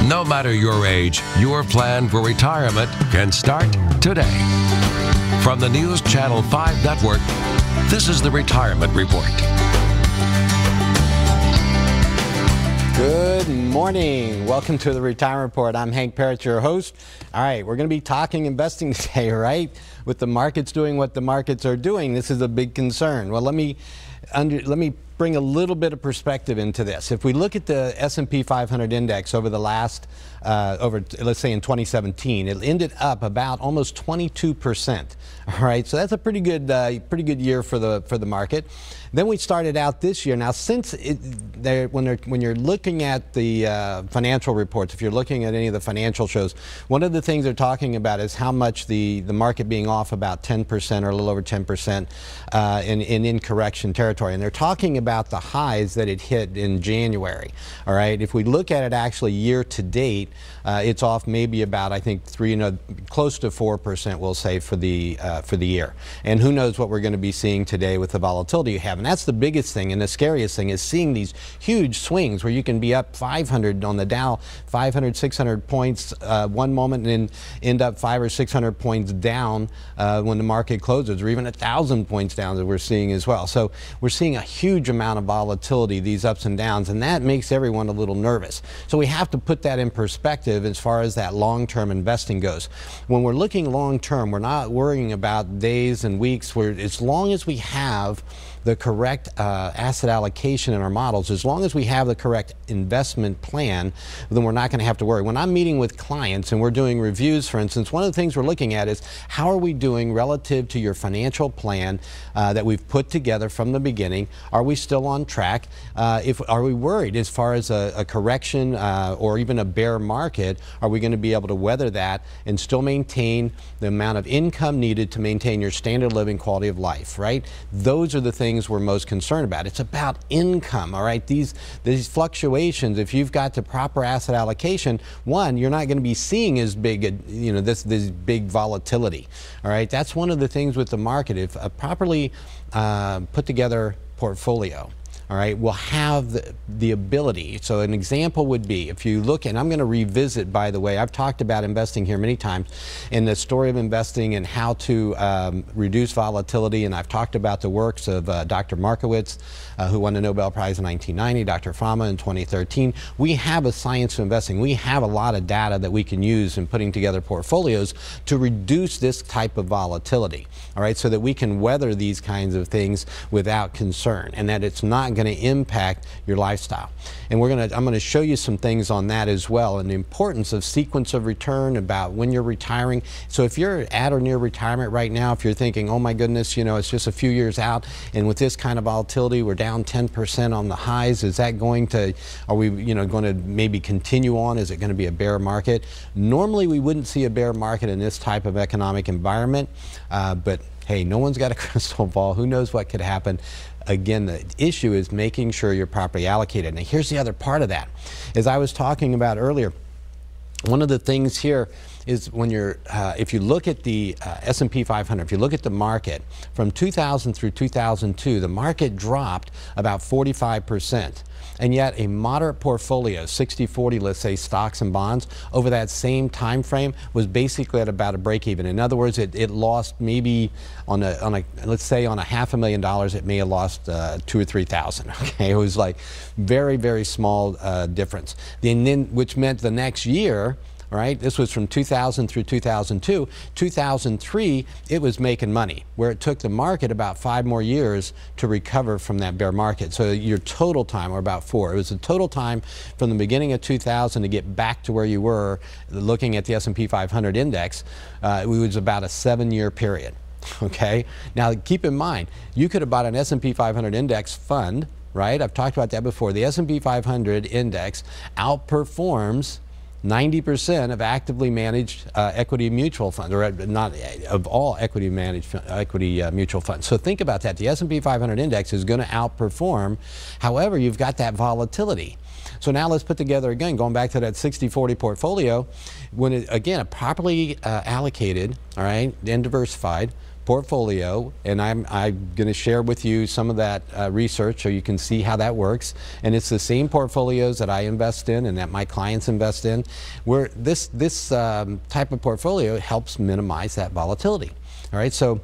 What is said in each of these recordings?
No matter your age, your plan for retirement can start today. From the News Channel 5 Network, this is the Retirement Report. Good morning. Welcome to the Retirement Report. I'm Hank Parrott, your host. All right, we're going to be talking investing today, right? With the markets doing what the markets are doing, this is a big concern. Well, let me bring a little bit of perspective into this. If we look at the S&P 500 index over the last, let's say in 2017, it ended up about almost 22%. All right, so that's a pretty good year for the market. Then we started out this year. Now, since when you're looking at the financial reports, if you're looking at any of the financial shows, one of the things they're talking about is how much the market being off about 10% or a little over 10% in correction territory. And they're talking about the highs that it hit in January. All right, if we look at it actually year to date, it's off maybe about, I think, close to 4%, we'll say, for the year. And who knows what we're going to be seeing today with the volatility you have. And that's the biggest thing, and the scariest thing is seeing these huge swings where you can be up 500 on the Dow, 500, 600 points one moment, and then end up 500 or 600 points down when the market closes, or even 1,000 points down that we're seeing as well. So we're seeing a huge amount of volatility, these ups and downs, and that makes everyone a little nervous. So we have to put that in perspective as far as that long-term investing goes. When we're looking long-term, we're not worrying about days and weeks. As long as we have the correct asset allocation in our models, as long as we have the correct investment plan, then we're not going to have to worry. When I'm meeting with clients and we're doing reviews, for instance, one of the things we're looking at is how are we doing relative to your financial plan that we've put together from the beginning? Are we still on track? Are we worried as far as a correction or even a bear market? Are we going to be able to weather that and still maintain the amount of income needed to maintain your standard living quality of life, right? Those are the things we're most concerned about. It's about income, all right? These fluctuations, if you've got the proper asset allocation, one, you're not going to be seeing as big, this big volatility, all right? That's one of the things with the market. If a properly put together portfolio, all right, will have the ability. So an example would be, if you look, and I'm going to revisit, by the way, I've talked about investing here many times, in the story of investing and how to reduce volatility, and I've talked about the works of Dr. Markowitz, who won the Nobel Prize in 1990, Dr. Fama in 2013. We have a science of investing. We have a lot of data that we can use in putting together portfolios to reduce this type of volatility, all right, so that we can weather these kinds of things without concern, and that it's not going to impact your lifestyle. And I'm going to show you some things on that as well, and the importance of sequence of return, about when you're retiring. So if you're at or near retirement right now, if you're thinking, oh my goodness, it's just a few years out, and with this kind of volatility, we're down 10% on the highs, are we going to maybe continue on? Is it going to be a bear market? Normally we wouldn't see a bear market in this type of economic environment, but hey, no one's got a crystal ball. Who knows what could happen? Again, the issue is making sure you're properly allocated. Now, here's the other part of that. As I was talking about earlier, one of the things here is when if you look at the S&P 500, if you look at the market from 2000 through 2002, the market dropped about 45%. And yet a moderate portfolio, 60-40, let's say, stocks and bonds, over that same time frame was basically at about a break even. In other words, it lost maybe let's say on $500,000, it may have lost $2,000 or $3,000. Okay, it was like very, very small difference. Which meant the next year, right? This was from 2000 through 2002. 2003, it was making money, where it took the market about 5 more years to recover from that bear market. So your total time, or about 4. It was the total time from the beginning of 2000 to get back to where you were looking at the S&P 500 index. It was about a 7-year period. Okay? Now keep in mind, you could have bought an S&P 500 index fund, right? I've talked about that before. The S&P 500 index outperforms 90% of actively managed equity mutual funds, or not of all equity managed mutual funds. So think about that. The S&P 500 index is going to outperform. However, you've got that volatility. So now let's put together, again, going back to that 60-40 portfolio, when again, a properly allocated, all right, and diversified portfolio, and I'm going to share with you some of that research so you can see how that works. And it's the same portfolios that I invest in and that my clients invest in, where this type of portfolio helps minimize that volatility. All right, so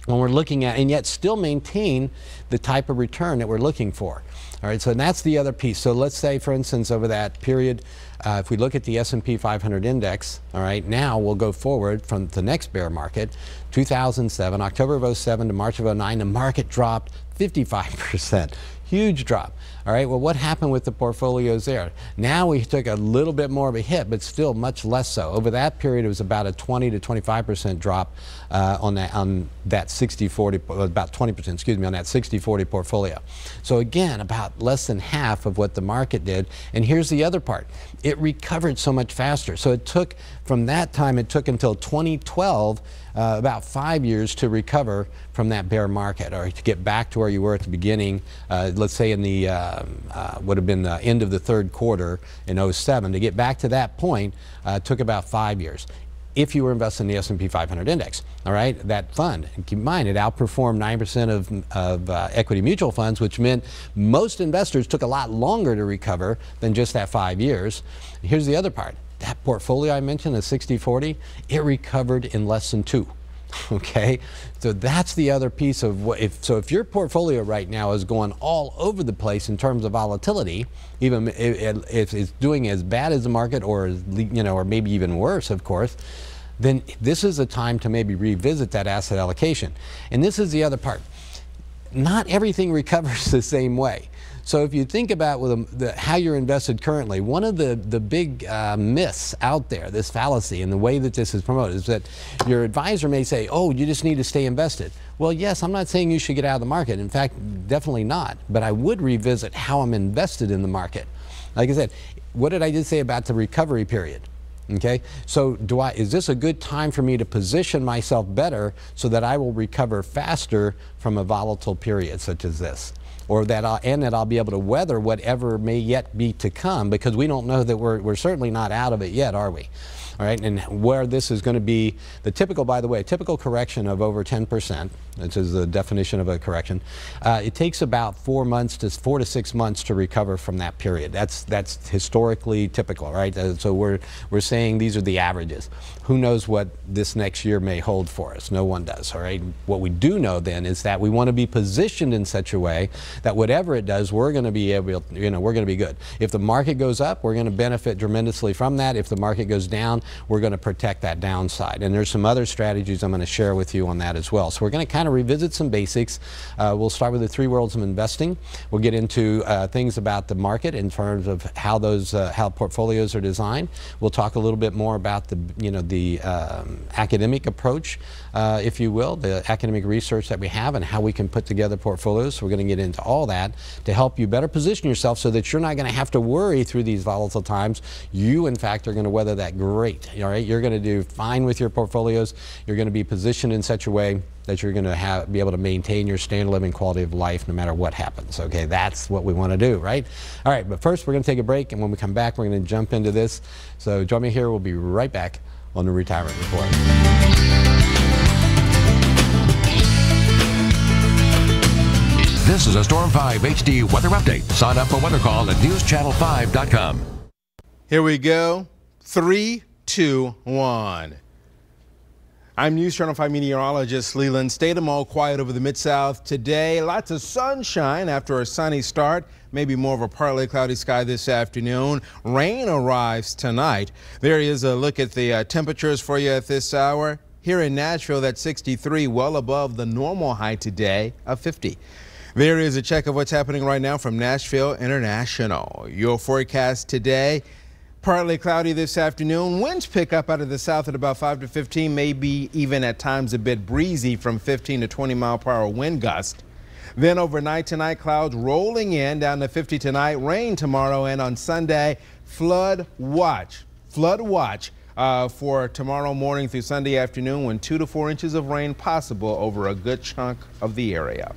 when we're looking at, and yet still maintain the type of return that we're looking for. All right, so that's the other piece. So let's say, for instance, over that period, if we look at the S&P 500 index, all right, now we'll go forward from the next bear market, 2007, October of 07 to March of 09, the market dropped 55%. Huge drop. All right, well, what happened with the portfolios there? Now we took a little bit more of a hit, but still much less so. Over that period, it was about a 20 to 25% drop on that 60-40, about 20%, excuse me, on that 60-40 portfolio. So again, about less than half of what the market did. And here's the other part. It recovered so much faster. So it took, from that time, it took until 2012, about 5 years to recover from that bear market, or to get back to where you were at the beginning, let's say in the, would have been the end of the third quarter in 07. To get back to that point took about 5 years. If you were invested in the S&P 500 index, all right, that fund, and keep in mind, it outperformed 9% of equity mutual funds, which meant most investors took a lot longer to recover than just that 5 years. Here's the other part. That portfolio I mentioned, the 60-40, it recovered in less than 2. Okay, so that's the other piece of what. If your portfolio right now is going all over the place in terms of volatility, even if it's doing as bad as the market, or or maybe even worse, of course, then this is a time to maybe revisit that asset allocation. And this is the other part. Not everything recovers the same way. So if you think about how you're invested currently, one of the big myths out there, this fallacy, and the way that this is promoted, is that your advisor may say, oh, you just need to stay invested. Well, yes, I'm not saying you should get out of the market. In fact, definitely not. But I would revisit how I'm invested in the market. Like I said, what did I just say about the recovery period? Okay, so is this a good time for me to position myself better so that I will recover faster from a volatile period such as this? Or that I'll be able to weather whatever may yet be to come, because we don't know that we're certainly not out of it yet, are we? All right, and where this is going to be, the typical, by the way, typical correction of over 10%, which is the definition of a correction, it takes about 4 to 6 months to recover from that period. That's historically typical, right? So we're saying these are the averages. Who knows what this next year may hold for us? No one does, all right? What we do know then is that we want to be positioned in such a way that whatever it does, we're going to be able, we're going to be good. If the market goes up, we're going to benefit tremendously from that. If the market goes down, we're going to protect that downside. And there's some other strategies I'm going to share with you on that as well. So we're going to kind of revisit some basics. We'll start with the 3 worlds of investing. We'll get into things about the market in terms of how how portfolios are designed. We'll talk a little bit more about the academic approach, if you will, the academic research that we have and how we can put together portfolios. So we're going to get into all that to help you better position yourself so that you're not going to have to worry through these volatile times. You, in fact, are going to weather that great. All right, you're going to do fine with your portfolios. You're going to be positioned in such a way that you're going to be able to maintain your standard of living, quality of life, no matter what happens. Okay, that's what we want to do, right? All right, but first we're going to take a break, and when we come back, we're going to jump into this. So join me here. We'll be right back on the Retirement Report. This is a Storm 5 HD weather update. Sign up for Weather Call at newschannel5.com. Here we go. 3, 2, 1. I'm News Channel 5 meteorologist Leland. Stay them all quiet over the Mid-South today. Lots of sunshine after a sunny start. Maybe more of a partly cloudy sky this afternoon. Rain arrives tonight. There is a look at the temperatures for you at this hour. Here in Nashville, that's 63, well above the normal high today of 50. There is a check of what's happening right now from Nashville International. Your forecast today. Partly cloudy this afternoon. Winds pick up out of the south at about 5 to 15, maybe even at times a bit breezy from 15 to 20 mile per hour wind gust. Then overnight tonight, clouds rolling in down to 50 tonight, rain tomorrow, and on Sunday, flood watch. Flood watch for tomorrow morning through Sunday afternoon, when 2 to 4 inches of rain possible over a good chunk of the area.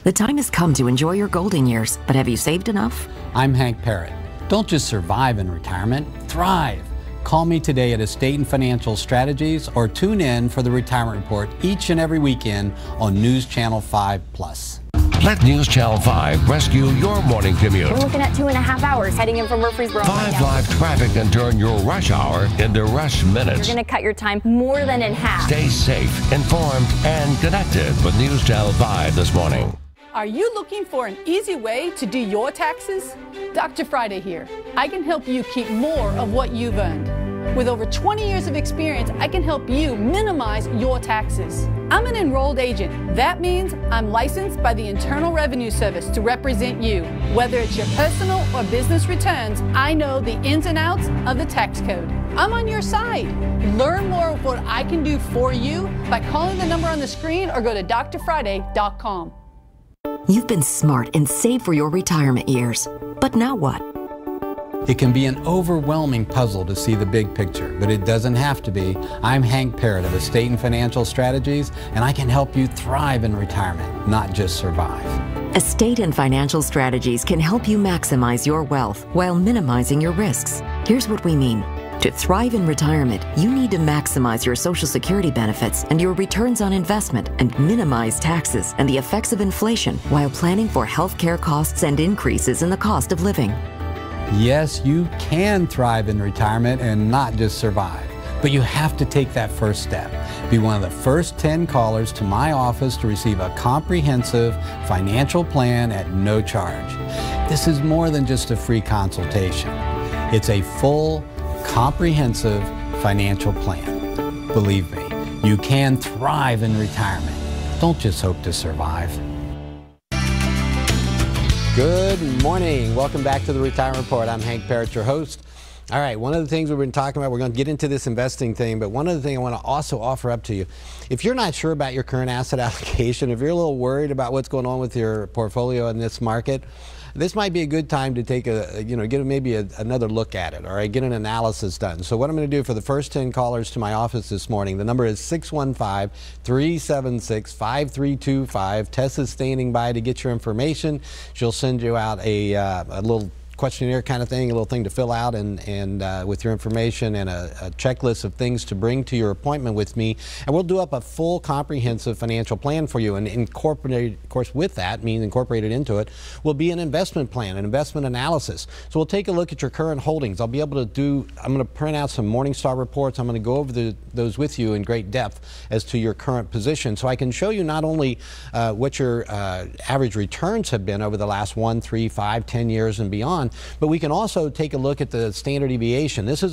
The time has come to enjoy your golden years, but have you saved enough? I'm Hank Parrott. Don't just survive in retirement, thrive. Call me today at Estate and Financial Strategies or tune in for the Retirement Report each and every weekend on News Channel 5+. Let News Channel 5 rescue your morning commute. We're looking at 2.5 hours heading in from Murfreesboro. 5 Live traffic can turn your rush hour into rush minutes. You're going to cut your time more than in half. Stay safe, informed, and connected with News Channel 5 this morning. Are you looking for an easy way to do your taxes? Dr. Friday here. I can help you keep more of what you've earned. With over 20 years of experience, I can help you minimize your taxes. I'm an enrolled agent. That means I'm licensed by the Internal Revenue Service to represent you. Whether it's your personal or business returns, I know the ins and outs of the tax code. I'm on your side. Learn more of what I can do for you by calling the number on the screen or go to drfriday.com. You've been smart and saved for your retirement years. But now what? It can be an overwhelming puzzle to see the big picture, but it doesn't have to be. I'm Hank Parrott of Estate and Financial Strategies, and I can help you thrive in retirement, not just survive. Estate and Financial Strategies can help you maximize your wealth while minimizing your risks. Here's what we mean. To thrive in retirement, you need to maximize your Social Security benefits and your returns on investment and minimize taxes and the effects of inflation while planning for health care costs and increases in the cost of living. Yes, you can thrive in retirement and not just survive, but you have to take that first step. Be one of the first 10 callers to my office to receive a comprehensive financial plan at no charge. This is more than just a free consultation. It's a full, comprehensive financial plan. Believe me, you can thrive in retirement. Don't just hope to survive. Good morning. Welcome back to the Retirement Report. I'm Hank Parrott, your host. All right, one of the things we've been talking about, we're going to get into this investing thing, but one of the things I want to also offer up to you, if you're not sure about your current asset allocation, if you're a little worried about what's going on with your portfolio in this market, this might be a good time to take get maybe another look at it, all right, get an analysis done. So what I'm going to do for the first 10 callers to my office this morning, the number is 615-376-5325. Tessa's standing by to get your information. She'll send you out a little questionnaire kind of thing, a little thing to fill out and with your information and a checklist of things to bring to your appointment with me. And we'll do up a full comprehensive financial plan for you, and incorporate, of course, with that, means incorporated into it, will be an investment plan, an investment analysis. So we'll take a look at your current holdings. I'll be able to I'm going to print out some Morningstar reports. I'm going to go over those with you in great depth as to your current position. So I can show you not only what your average returns have been over the last 1, 3, 5, 10 years and beyond, but we can also take a look at the standard deviation. This is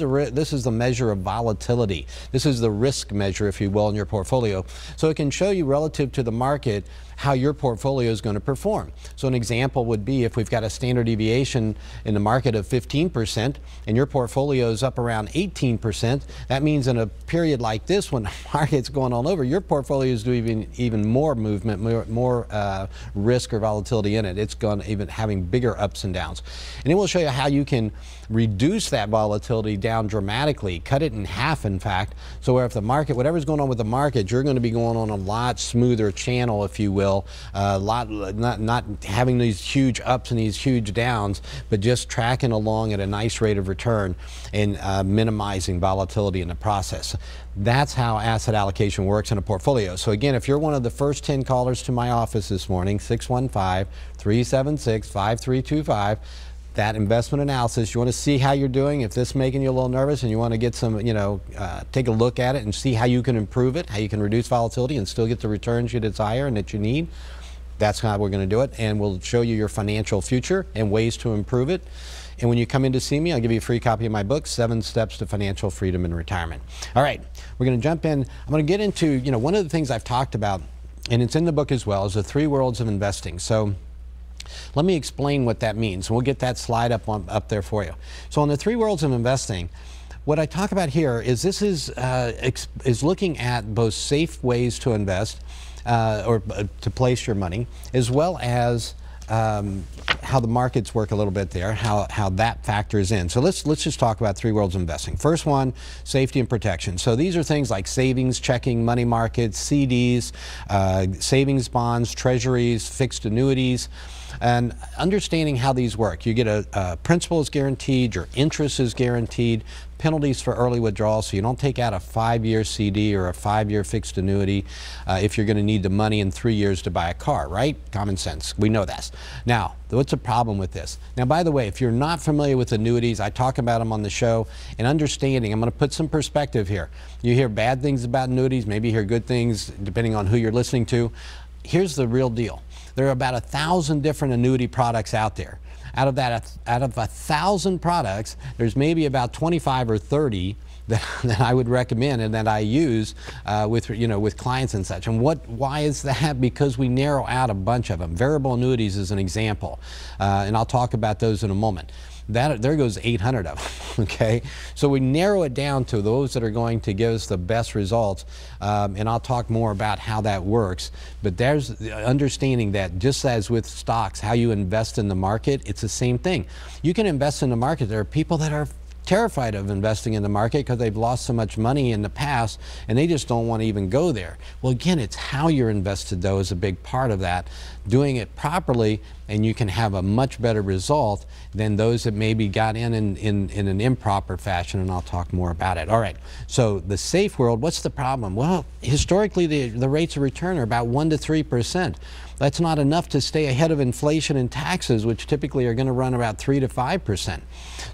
the measure of volatility. This is the risk measure, if you will, in your portfolio. So it can show you relative to the market how your portfolio is going to perform. So an example would be if we've got a standard deviation in the market of 15% and your portfolio is up around 18%, that means in a period like this when the market's going all over, your portfolio is doing even more movement, more risk or volatility in it. It's going even having bigger ups and downs. And then we'll show you how you can reduce that volatility down dramatically, cut it in half, in fact, so where if the market, whatever's going on with the market, you're going to be going on a lot smoother channel, if you will, not having these huge ups and these huge downs, but just tracking along at a nice rate of return and minimizing volatility in the process. That's how asset allocation works in a portfolio. So again, if you're one of the first 10 callers to my office this morning, 615-376-5325, that investment analysis, you want to see how you're doing. If this is making you a little nervous and you want to get some, take a look at it and see how you can improve it, how you can reduce volatility and still get the returns you desire and that you need, that's how we're going to do it. And we'll show you your financial future and ways to improve it. And when you come in to see me, I'll give you a free copy of my book, 7 Steps to Financial Freedom in Retirement. All right, we're going to jump in. I'm going to get into, one of the things I've talked about, and it's in the book as well, is the 3 worlds of investing. So let me explain what that means. We'll get that slide up there for you. So on the 3 worlds of investing, what I talk about here is this is looking at both safe ways to invest or to place your money, as well as how the markets work a little bit there, how that factors in. So let's just talk about 3 worlds of investing. First one, safety and protection. So these are things like savings, checking, money markets, CDs, savings bonds, treasuries, fixed annuities. And understanding how these work, you get a principal is guaranteed, your interest is guaranteed, penalties for early withdrawal, so you don't take out a 5-year CD or a 5-year fixed annuity if you're going to need the money in 3 years to buy a car, right? Common sense. We know that. Now, what's the problem with this? Now, by the way, if you're not familiar with annuities, I talk about them on the show, and understanding, I'm going to put some perspective here. You hear bad things about annuities, maybe you hear good things depending on who you're listening to. Here's the real deal. There are about 1,000 different annuity products out there. Out of 1,000 products, there's maybe about 25 or 30 that I would recommend and that I use with clients and such. And why is that? Because we narrow out a bunch of them. Variable annuities is an example, and I'll talk about those in a moment. There goes 800 of them, okay? So we narrow it down to those that are going to give us the best results, and I'll talk more about how that works. But there's understanding that just as with stocks, how you invest in the market, it's the same thing. You can invest in the market. There are people that are terrified of investing in the market because they've lost so much money in the past and they just don't want to even go there. Well, again, it's how you're invested, though, is a big part of that. Doing it properly, and you can have a much better result than those that maybe got in an improper fashion, and I'll talk more about it. All right, so the safe world, what's the problem? Well, historically, the rates of return are about 1 to 3%. That's not enough to stay ahead of inflation and taxes, which typically are going to run about 3 to 5%.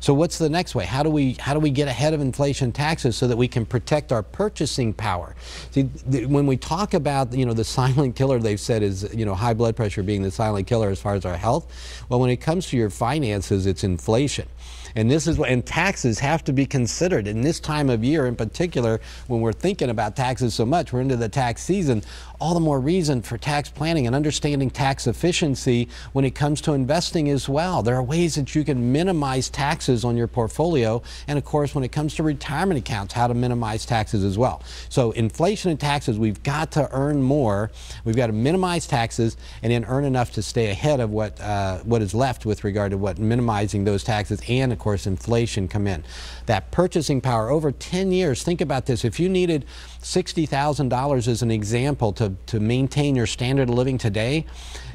So what's the next way? How do we get ahead of inflation and taxes so that we can protect our purchasing power? See, when we talk about the silent killer, they've said is high blood pressure being the silent killer as far as our health. Well, when it comes to your finances, it's inflation. And taxes have to be considered in this time of year in particular. When we're thinking about taxes so much, we're into the tax season, all the more reason for tax planning and understanding tax efficiency when it comes to investing as well. There are ways that you can minimize taxes on your portfolio, and of course when it comes to retirement accounts, how to minimize taxes as well. So inflation and taxes, we've got to earn more, we've got to minimize taxes and then earn enough to stay ahead of what is left with regard to minimizing those taxes, and of course inflation come in. That purchasing power over 10 years, think about this. If you needed $60,000 as an example to maintain your standard of living today,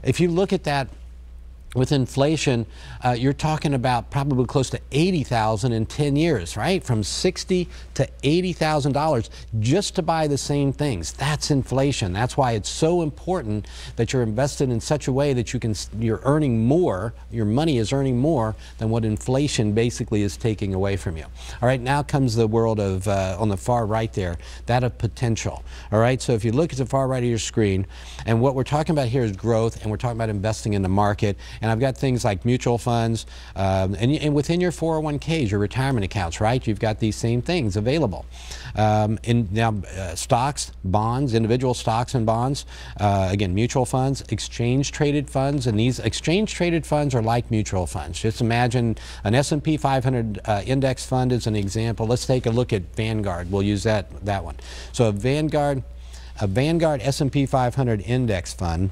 if you look at that with inflation, you're talking about probably close to $80,000 in 10 years, right? From $60,000 to $80,000 just to buy the same things. That's inflation. That's why it's so important that you're invested in such a way that you're earning more, your money is earning more than what inflation basically is taking away from you. All right, now comes the world of, on the far right there, that of potential. All right, so if you look at the far right of your screen, and what we're talking about here is growth, and we're talking about investing in the market. And I've got things like mutual funds, and within your 401ks, your retirement accounts, right? You've got these same things available. Stocks, bonds, individual stocks and bonds, again, mutual funds, exchange-traded funds, and these exchange-traded funds are like mutual funds. Just imagine an S&P 500 index fund as an example. Let's take a look at Vanguard. We'll use that one. So a Vanguard S&P 500 index fund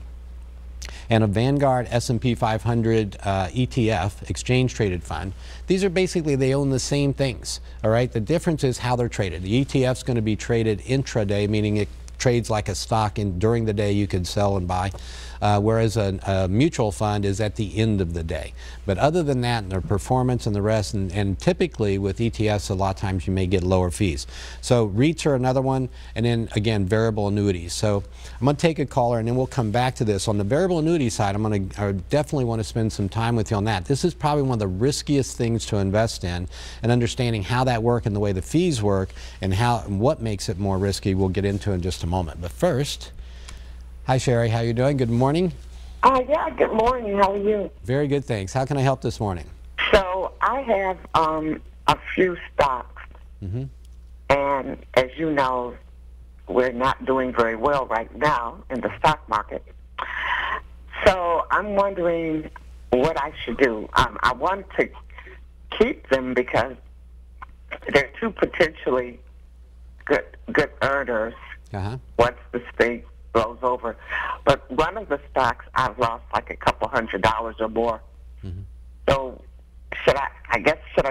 and a Vanguard S&P 500 ETF, exchange-traded fund. These are basically, they own the same things, all right? The difference is how they're traded. The ETF's going to be traded intraday, meaning it trades like a stock, and during the day you could sell and buy, whereas a mutual fund is at the end of the day. But other than that, and their performance and the rest, and typically with ETFs, a lot of times you may get lower fees. So REITs are another one, and then again, variable annuities. So I'm going to take a caller, and then we'll come back to this. On the variable annuity side, I definitely want to spend some time with you on that. This is probably one of the riskiest things to invest in, and understanding how that works and the way the fees work and what makes it more risky, we'll get into in just a moment. But first, hi Sherry, how you doing? Good morning. Yeah, good morning. How are you? Very good, thanks. How can I help this morning? So I have a few stocks, and as you know, we're not doing very well right now in the stock market. So I'm wondering what I should do. I want to keep them because they're two potentially good earners once the state blows over. But one of the stocks I've lost like a couple $100 or more. So should I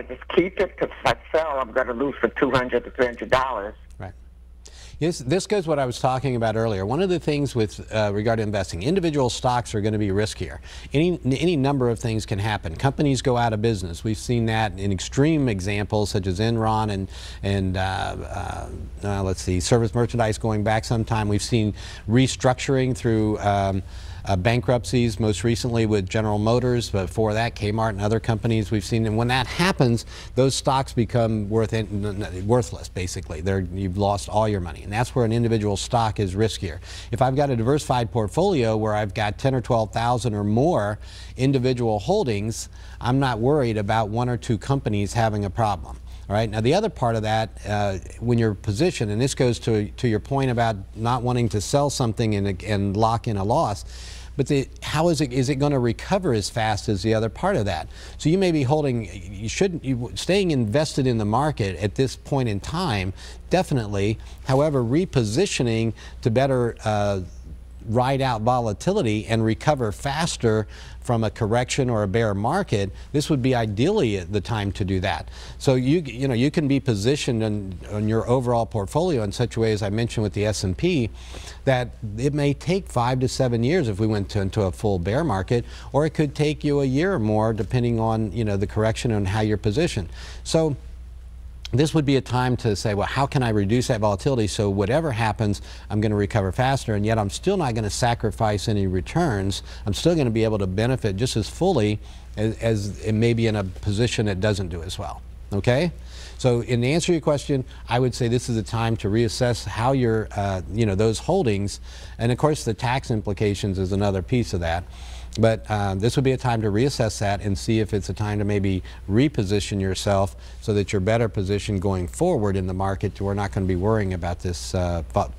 just keep it? Because if I sell, I'm going to lose for $200 to $300. Right. This goes what I was talking about earlier. One of the things with regard to investing, individual stocks are going to be riskier. Any number of things can happen. Companies go out of business. We've seen that in extreme examples such as Enron and let's see, Service Merchandise going back some time. We've seen restructuring through bankruptcies, most recently with General Motors, before that Kmart and other companies we've seen. And when that happens, those stocks become worthless, basically. You've lost all your money. And that's where an individual stock is riskier. If I've got a diversified portfolio where I've got 10 or 12,000 or more individual holdings, I'm not worried about one or two companies having a problem. All right. Now, the other part of that, when you're positioned, and this goes to your point about not wanting to sell something and lock in a loss, but how is it going to recover as fast as the other part of that? So you may be staying invested in the market at this point in time, definitely. However, repositioning to better ride out volatility and recover faster from a correction or a bear market, this would be ideally the time to do that. So you can be positioned on your overall portfolio in such a way, as I mentioned with the S&P, that it may take 5 to 7 years if we went into a full bear market, or it could take you a year or more depending on the correction and how you're positioned. So this would be a time to say, well, how can I reduce that volatility so whatever happens, I'm going to recover faster, and yet I'm still not going to sacrifice any returns. I'm still going to be able to benefit just as fully as it may be in a position that doesn't do as well. Okay? So in answer to your question, I would say this is a time to reassess how your, those holdings, and of course the tax implications is another piece of that. But this would be a time to reassess that and see if it's a time to maybe reposition yourself so that you're better positioned going forward in the market. We're not going to be worrying about this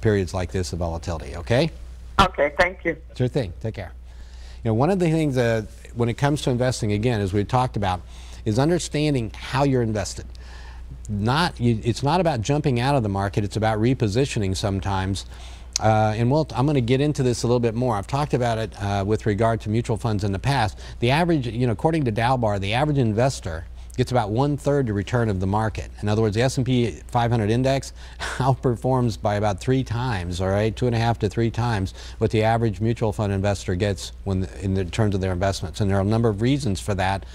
periods like this of volatility. Okay? Okay, thank you. Sure thing. Take care. One of the things when it comes to investing, again, as we talked about, is understanding how you're invested. It's not about jumping out of the market. It's about repositioning sometimes. I'm going to get into this a little bit more. I've talked about it with regard to mutual funds in the past. The average, according to Dalbar, the average investor gets about 1/3 the return of the market. In other words, the S&P 500 index outperforms by about 3 times, all right, 2.5 to 3 times what the average mutual fund investor gets in terms of their investments. And there are a number of reasons for that.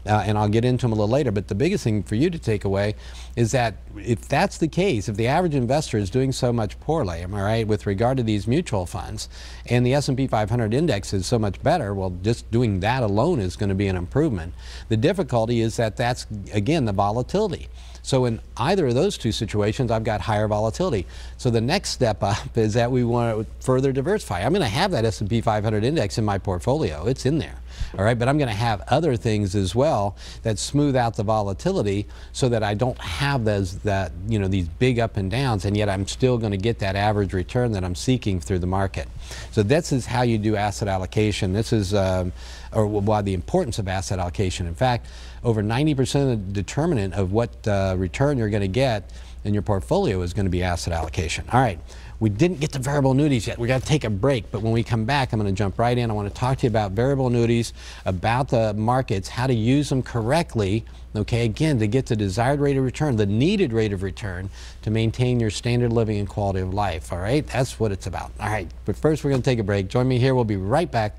And I'll get into them a little later, but the biggest thing for you to take away is that if that's the case, if the average investor is doing so much poorly, am I right, with regard to these mutual funds, and the S&P 500 index is so much better, well, just doing that alone is going to be an improvement. The difficulty is that that's, again, the volatility. So in either of those two situations, I've got higher volatility. So the next step up is that we want to further diversify. I'm going to have that S&P 500 index in my portfolio. It's in there. All right, but I'm going to have other things as well that smooth out the volatility so that I don't have these big up and downs, and yet I'm still going to get that average return that I'm seeking through the market. So this is how you do asset allocation. This is why the importance of asset allocation. In fact, over 90% of the determinant of what return you're going to get in your portfolio is going to be asset allocation. All right. We didn't get to variable annuities yet. We got to take a break, but when we come back, I'm going to jump right in. I want to talk to you about variable annuities, about the markets, how to use them correctly, okay, again, to get the desired rate of return, the needed rate of return to maintain your standard living and quality of life, all right? That's what it's about. All right, but first we're going to take a break. Join me here. We'll be right back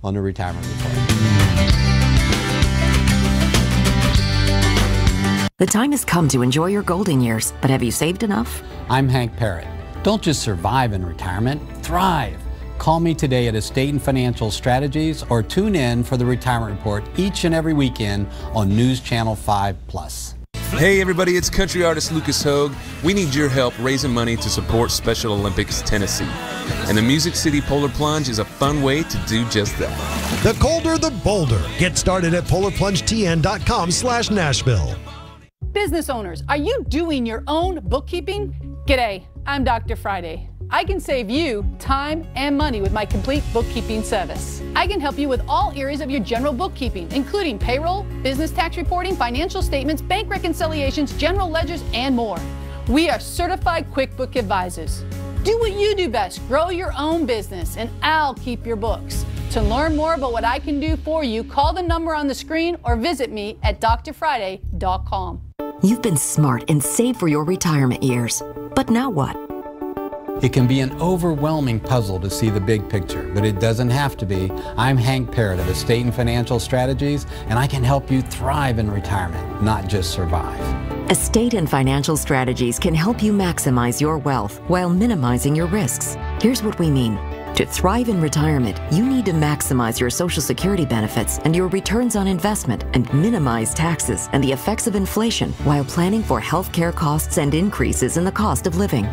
on the Retirement Report. The time has come to enjoy your golden years, but have you saved enough? I'm Hank Parrott. Don't just survive in retirement, thrive. Call me today at Estate and Financial Strategies or tune in for the Retirement Report each and every weekend on News Channel 5+. Hey everybody, it's country artist Lucas Hogue. We need your help raising money to support Special Olympics Tennessee. And the Music City Polar Plunge is a fun way to do just that. The colder, the bolder. Get started at polarplungetn.com/Nashville. Business owners, are you doing your own bookkeeping? G'day, I'm Dr. Friday. I can save you time and money with my complete bookkeeping service. I can help you with all areas of your general bookkeeping, including payroll, business tax reporting, financial statements, bank reconciliations, general ledgers, and more. We are certified QuickBook advisors. Do what you do best, grow your own business, and I'll keep your books. To learn more about what I can do for you, call the number on the screen or visit me at drfriday.com. You've been smart and saved for your retirement years. But now what? It can be an overwhelming puzzle to see the big picture, but it doesn't have to be. I'm Hank Parrott of Estate and Financial Strategies, and I can help you thrive in retirement, not just survive. Estate and Financial Strategies can help you maximize your wealth while minimizing your risks. Here's what we mean. To thrive in retirement, you need to maximize your Social Security benefits and your returns on investment and minimize taxes and the effects of inflation while planning for health care costs and increases in the cost of living.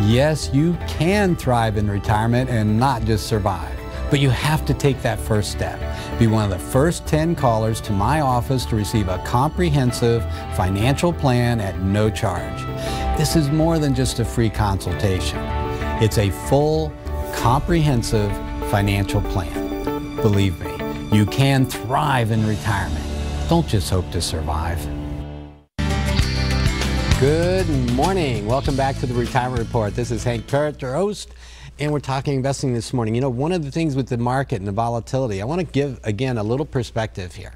Yes, you can thrive in retirement and not just survive, but you have to take that first step. Be one of the first 10 callers to my office to receive a comprehensive financial plan at no charge. This is more than just a free consultation. It's a full, comprehensive financial plan. Believe me, you can thrive in retirement. Don't just hope to survive. Good morning. Welcome back to the Retirement Report. This is Hank Parrott, your host, and we're talking investing this morning. You know, one of the things with the market and the volatility, I want to give, again, a little perspective here.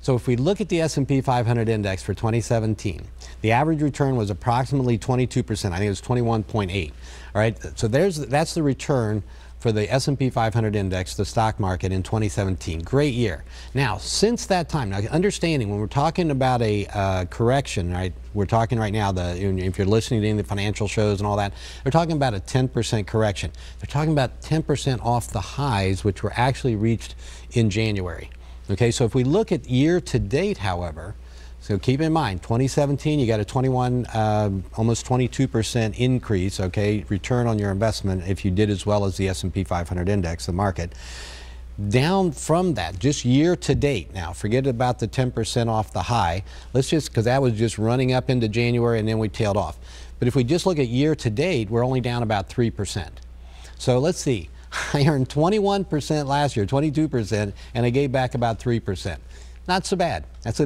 So if we look at the S&P 500 index for 2017, the average return was approximately 22%. I think it was 21.8. All right, so that's the return for the S&P 500 index, the stock market in 2017. Great year. Now, since that time, now understanding when we're talking about a correction, right, we're talking right now, if you're listening to any of the financial shows and all that, they're talking about a 10% correction. They're talking about 10% off the highs, which were actually reached in January. Okay, so if we look at year to date, however, so keep in mind, 2017, you got a almost 22% increase, okay, return on your investment if you did as well as the S&P 500 index, the market. Down from that, just year to date now, forget about the 10% off the high. Let's just, because that was just running up into January and then we tailed off. But if we just look at year to date, we're only down about 3%. So let's see, I earned 21% last year, 22%, and I gave back about 3%. Not so bad. That's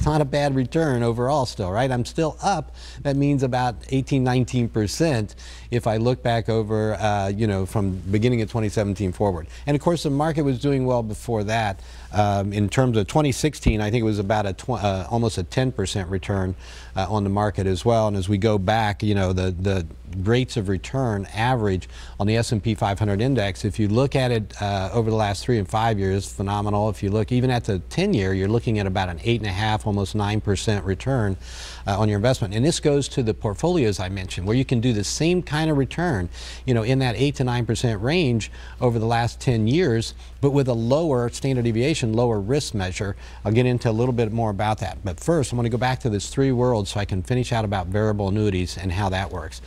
not a bad return overall still, right? I'm still up. That means about 18–19% if I look back over, you know, from beginning of 2017 forward. And of course, the market was doing well before that. In terms of 2016, I think it was about almost a 10% return on the market as well. And as we go back, you know, the rates of return average on the S&P 500 index, if you look at it over the last 3 and 5 years, phenomenal. If you look even at the 10-year, you're looking at about an 8.5%, almost 9% return on your investment. And this goes to the portfolios I mentioned, where you can do the same kind of return, you know, in that 8 to 9% range over the last 10 years, but with a lower standard deviation, lower risk measure. I'll get into a little bit more about that. But first, I want to go back to this 3 worlds so I can finish out about variable annuities and how that works.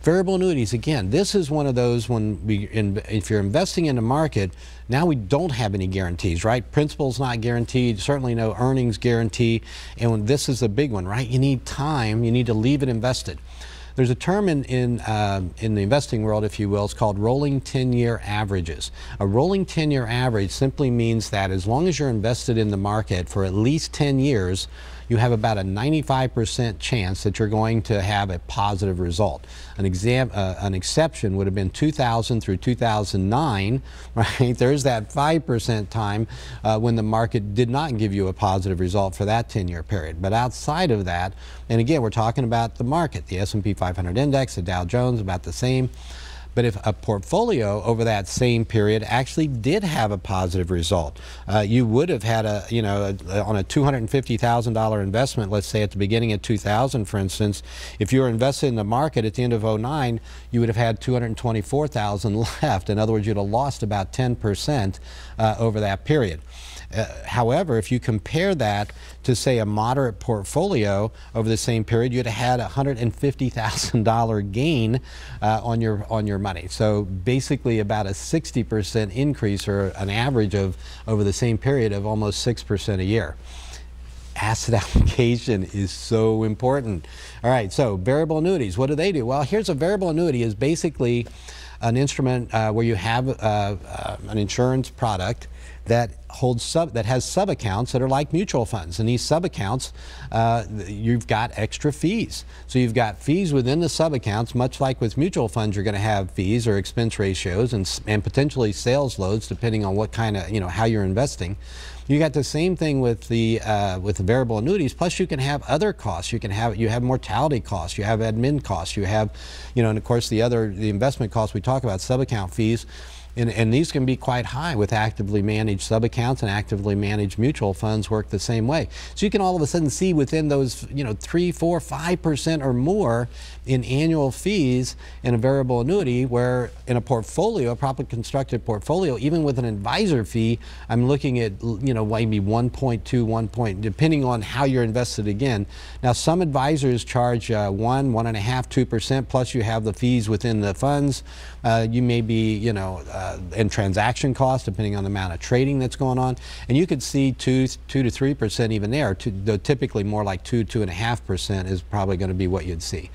Variable annuities, again, this is one of those if you're investing in the market, now we don't have any guarantees, right? Principal's not guaranteed, certainly no earnings guarantee, and this is a big one, right? You need time, you need to leave it invested. There's a term in the investing world, if you will, it's called rolling 10-year averages. A rolling 10-year average simply means that as long as you're invested in the market for at least 10 years, you have about a 95% chance that you're going to have a positive result. An exception would have been 2000 through 2009, right? There's that 5% time when the market did not give you a positive result for that 10-year period. But outside of that, and again, we're talking about the market, the S&P 500 index, the Dow Jones, about the same. But if a portfolio over that same period actually did have a positive result, you would have had on a $250,000 investment, let's say at the beginning of 2000, for instance, if you were invested in the market at the end of 2009, you would have had $224,000 left. In other words, you'd have lost about 10% over that period. However, if you compare that to, say, a moderate portfolio over the same period, you'd have had a $150,000 gain on your money. So basically about a 60% increase, or an average of over the same period of almost 6% a year. Asset allocation is so important. All right, so variable annuities, what do? Well, here's a variable annuity is basically an instrument where you have an insurance product that has sub-accounts that are like mutual funds. And these sub-accounts, you've got extra fees. So you've got fees within the sub-accounts, much like with mutual funds, you're going to have fees or expense ratios and potentially sales loads, depending on what kind of, how you're investing. You got the same thing with the variable annuities. Plus, you can have other costs. You have mortality costs. You have admin costs. You have, and of course the investment costs we talk about, sub-account fees. And these can be quite high with actively managed sub-accounts, and actively managed mutual funds work the same way. So you can all of a sudden see within those 3, 4, 5% or more in annual fees in a variable annuity, where in a portfolio, a properly constructed portfolio, even with an advisor fee, I'm looking at maybe 1.2, 1 point, depending on how you're invested again. Now some advisors charge 1, 1.5, 2%, plus you have the fees within the funds. You may be, and transaction costs, depending on the amount of trading that's going on. And you could see 2 to 3% even there. Though typically more like 2.5% is probably going to be what you'd see.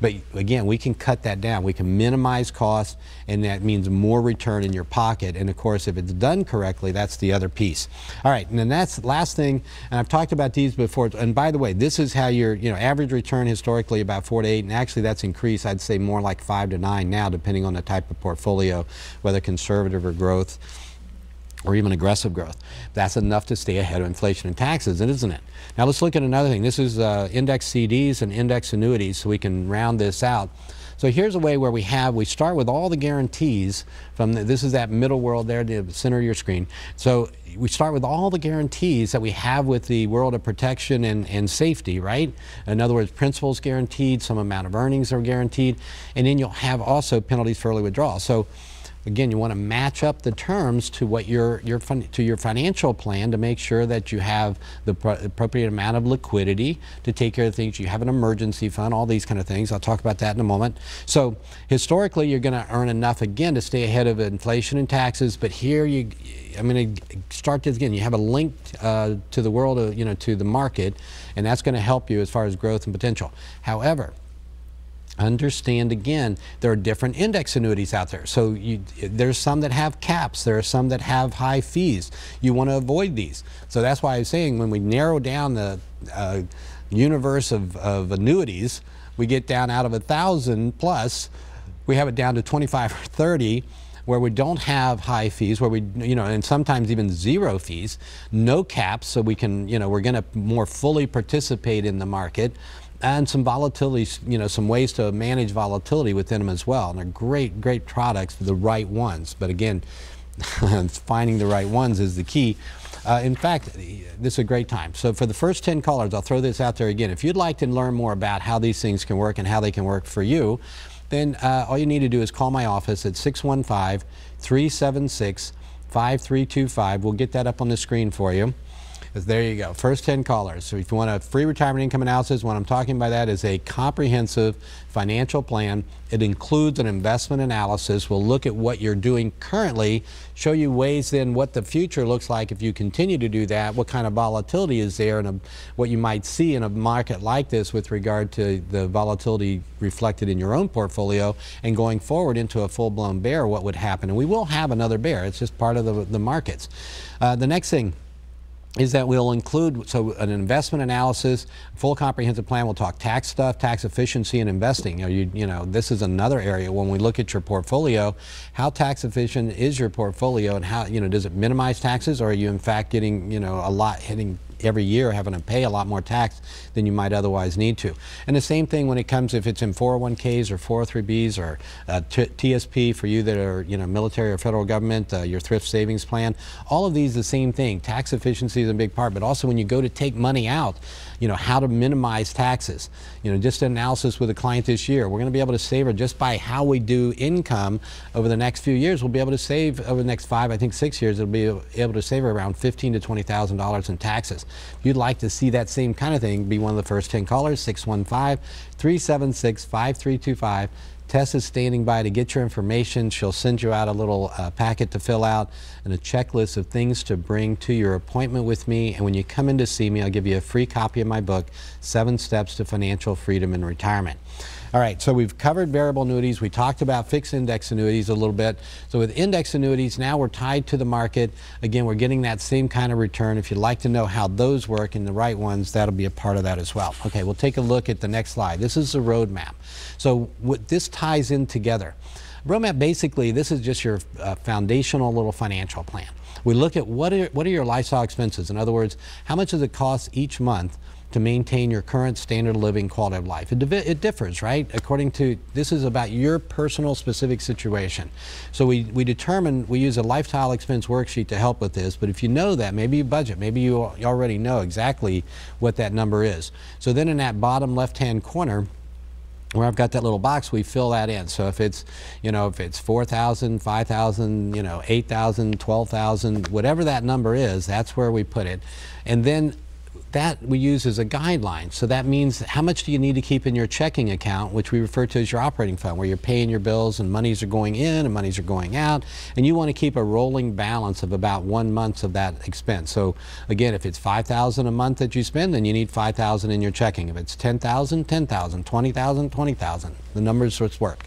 But again, we can cut that down. We can minimize costs, and that means more return in your pocket. And of course, if it's done correctly, that's the other piece. All right, and then that's the last thing, and I've talked about these before. And by the way, this is how your average return historically about 4 to 8, and actually that's increased. I'd say more like 5 to 9 now, depending on the type of portfolio, whether conservative or growth, or even aggressive growth. That's enough to stay ahead of inflation and taxes, isn't it? Now let's look at another thing. This is index CDs and index annuities, so we can round this out. So here's a way where we start with all the guarantees from this is that middle world there, the center of your screen. So we start with all the guarantees that we have with the world of protection and safety, right? In other words, principals guaranteed, some amount of earnings are guaranteed, and then you'll have also penalties for early withdrawal. So again, you want to match up the terms to what your financial plan to make sure that you have the appropriate amount of liquidity to take care of things. You have an emergency fund, all these kind of things. I'll talk about that in a moment. So historically, you're going to earn enough again to stay ahead of inflation and taxes. But here I'm going to start this again. You have a link to the world of, to the market, and that's going to help you as far as growth and potential. However, understand again, there are different index annuities out there. So there's some that have caps, there are some that have high fees. You want to avoid these. So that's why I was saying when we narrow down the universe of annuities, we get down out of 1,000 plus, we have it down to 25 or 30 where we don't have high fees, where we, and sometimes even zero fees, no caps, so we can, we're going to more fully participate in the market. And some volatility, some ways to manage volatility within them as well. And they're great, great products, the right ones. But again, finding the right ones is the key. In fact, this is a great time. So for the first 10 callers, I'll throw this out there again. If you'd like to learn more about how these things can work and how they can work for you, then all you need to do is call my office at 615-376-5325. We'll get that up on the screen for you. There you go, first 10 callers. So if you want a free retirement income analysis, what I'm talking by that is a comprehensive financial plan. It includes an investment analysis. We'll look at what you're doing currently, show you ways then what the future looks like if you continue to do that, what kind of volatility is there, and what you might see in a market like this with regard to the volatility reflected in your own portfolio, and going forward into a full-blown bear, what would happen. And we will have another bear. It's just part of the markets. The next thing is that we'll include an investment analysis, full comprehensive plan. We'll talk tax stuff, tax efficiency, and investing. This is another area when we look at your portfolio. How tax efficient is your portfolio, and how does it minimize taxes, or are you in fact getting a lot hitting every year, having to pay a lot more tax than you might otherwise need to? And the same thing when it comes if it's in 401ks or 403bs or TSP for you that are military or federal government, your thrift savings plan. All of these the same thing. Tax efficiency is a big part, but also when you go to take money out, how to minimize taxes. Just an analysis with a client this year. We're going to be able to save her just by how we do income over the next few years. We'll be able to save over the next 5, I think 6 years, it'll be able to save her around $15,000 to $20,000 in taxes. If you'd like to see that same kind of thing, be one of the first 10 callers, 615-376-5325. Tess is standing by to get your information. She'll send you out a little packet to fill out and a checklist of things to bring to your appointment with me. And when you come in to see me, I'll give you a free copy of my book, 7 Steps to Financial Freedom in Retirement. All right, so we've covered variable annuities. We talked about fixed index annuities a little bit. So with index annuities, now we're tied to the market. Again, we're getting that same kind of return. If you'd like to know how those work and the right ones, that'll be a part of that as well. Okay, we'll take a look at the next slide. This is the roadmap. So what this ties in together. Roadmap, basically, this is just your foundational little financial plan. We look at what are your lifestyle expenses. In other words, how much does it cost each month to maintain your current standard of living, quality of life. It differs, right? According to, this is about your personal specific situation. So we use a lifestyle expense worksheet to help with this, but if you know that, maybe you budget, maybe you already know exactly what that number is. So then in that bottom left-hand corner, where I've got that little box, we fill that in. So if it's, if it's 4,000, 5,000, 8,000, 12,000, whatever that number is, that's where we put it. And then that we use as a guideline. So that means how much do you need to keep in your checking account, which we refer to as your operating fund, where you're paying your bills and monies are going in and monies are going out, and you want to keep a rolling balance of about 1 month of that expense. So again, if it's 5,000 a month that you spend, then you need 5,000 in your checking. If it's 10,000, 10,000, 20,000, 20,000. The numbers just work.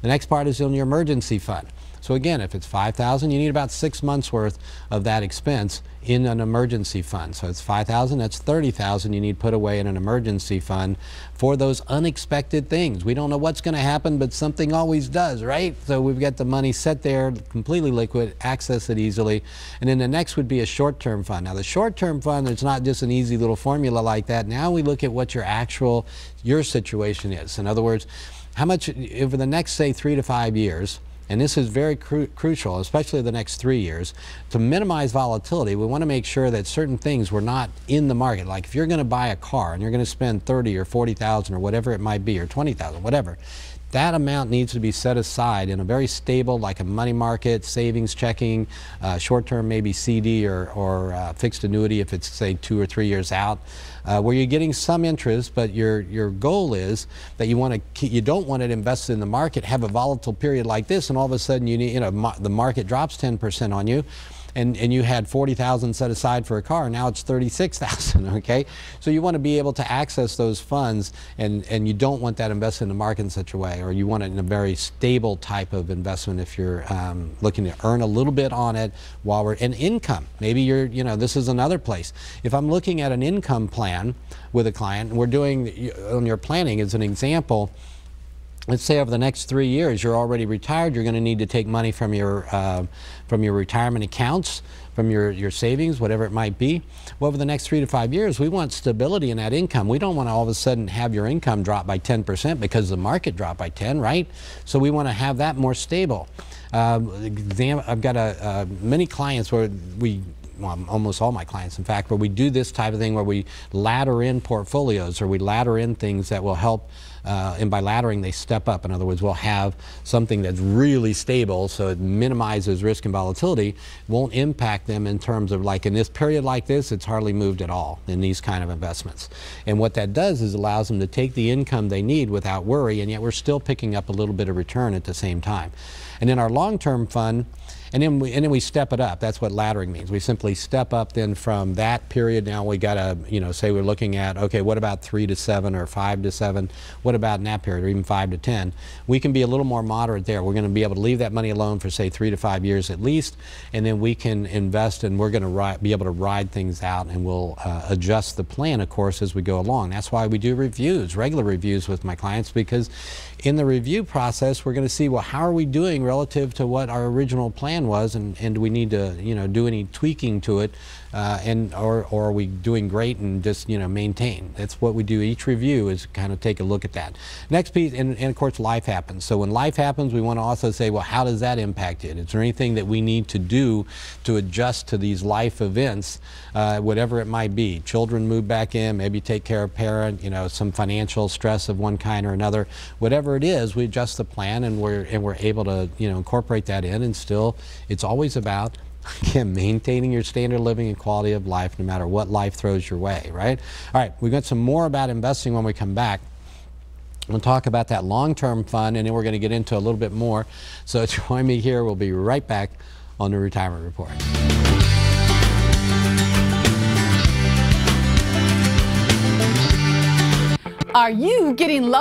The next part is in your emergency fund. So again, if it's 5,000, you need about 6 months worth of that expense in an emergency fund. So it's 5,000, that's 30,000 you need put away in an emergency fund for those unexpected things. We don't know what's going to happen, but something always does, right? So we've got the money set there, completely liquid, access it easily. And then the next would be a short-term fund. Now the short-term fund, it's not just an easy little formula like that. Now we look at what your situation is. In other words, how much over the next, say, 3 to 5 years, and this is very crucial, especially the next 3 years, to minimize volatility. We want to make sure that certain things were not in the market. Like if you're going to buy a car and you're going to spend 30 or 40,000 or whatever it might be, or 20,000, whatever, that amount needs to be set aside in a very stable, like a money market, savings checking, short-term maybe CD or fixed annuity if it's, say, 2 or 3 years out, where you're getting some interest, but your goal is that you don't want it invested in the market, have a volatile period like this, and all of a sudden the market drops 10% on you. And you had 40,000 set aside for a car, now it's 36,000, okay? So you want to be able to access those funds, and you don't want that invested in the market in such a way, or you want it in a very stable type of investment if you're looking to earn a little bit on it while we're in income. Maybe this is another place. If I'm looking at an income plan with a client, and we're doing, on your planning as an example, let's say over the next 3 years, you're already retired, you're going to need to take money from your retirement accounts, from your savings, whatever it might be. Well, over the next 3 to 5 years, we want stability in that income. We don't want to all of a sudden have your income drop by 10% because the market dropped by 10, right? So we want to have that more stable. I've got many clients where almost all my clients, in fact, where we do this type of thing where we ladder in portfolios, or we ladder in things that will help, and by laddering they step up. In other words, we'll have something that's really stable so it minimizes risk and volatility, won't impact them in terms of, like in this period like this, it's hardly moved at all in these kind of investments. And what that does is allows them to take the income they need without worry, and yet we're still picking up a little bit of return at the same time. And in our long-term fund, and then we step it up. That's what laddering means. We simply step up then from that period. Now we got to, say we're looking at, okay, what about 3 to 7 or 5 to 7? What about in that period, or even 5 to 10? We can be a little more moderate there. We're going to be able to leave that money alone for, say, 3 to 5 years at least, and then we can invest, and we're going to be able to ride things out, and we'll adjust the plan, of course, as we go along. That's why we do reviews, regular reviews with my clients, because in the review process, we're going to see, well, how are we doing relative to what our original plan was, and do we need to do any tweaking to it, or are we doing great and just maintain? That's what we do. Each review is kind of take a look at that. Next piece, and of course life happens. So when life happens, we want to also say, well, how does that impact it? Is there anything that we need to do to adjust to these life events, whatever it might be? Children move back in, maybe take care of parent, some financial stress of one kind or another. Whatever it is, we adjust the plan, and we're able to incorporate that in, and still it's always about, again, maintaining your standard of living and quality of life no matter what life throws your way, right? All right, we've got some more about investing when we come back. We'll talk about that long-term fund, and then we're going to get into a little bit more. So join me here. We'll be right back on the Retirement Report. Are you getting love